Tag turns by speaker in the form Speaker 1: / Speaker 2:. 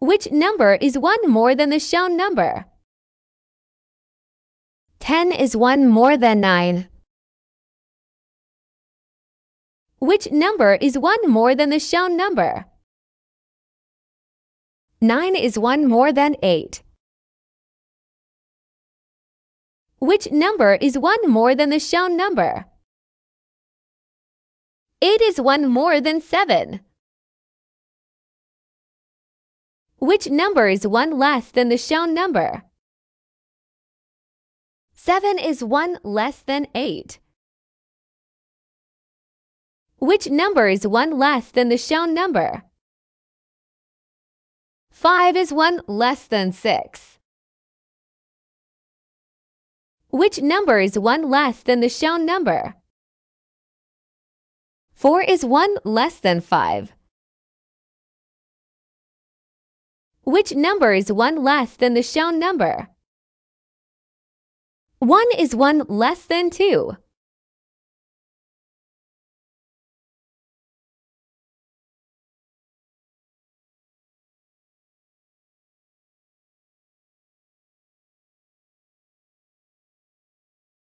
Speaker 1: Which number is 1 more than the shown number? 10 is 1 more than 9. Which number is 1 more than the shown number? 9 is 1 more than 8. Which number is 1 more than the shown number? 8 is 1 more than 7. Which number is 1 less than the shown number? 7 is 1 less than 8. Which number is 1 less than the shown number? 5 is 1 less than 6. Which number is 1 less than the shown number? 4 is 1 less than 5. Which number is 1 less than the shown number? 1 is 1 less than 2.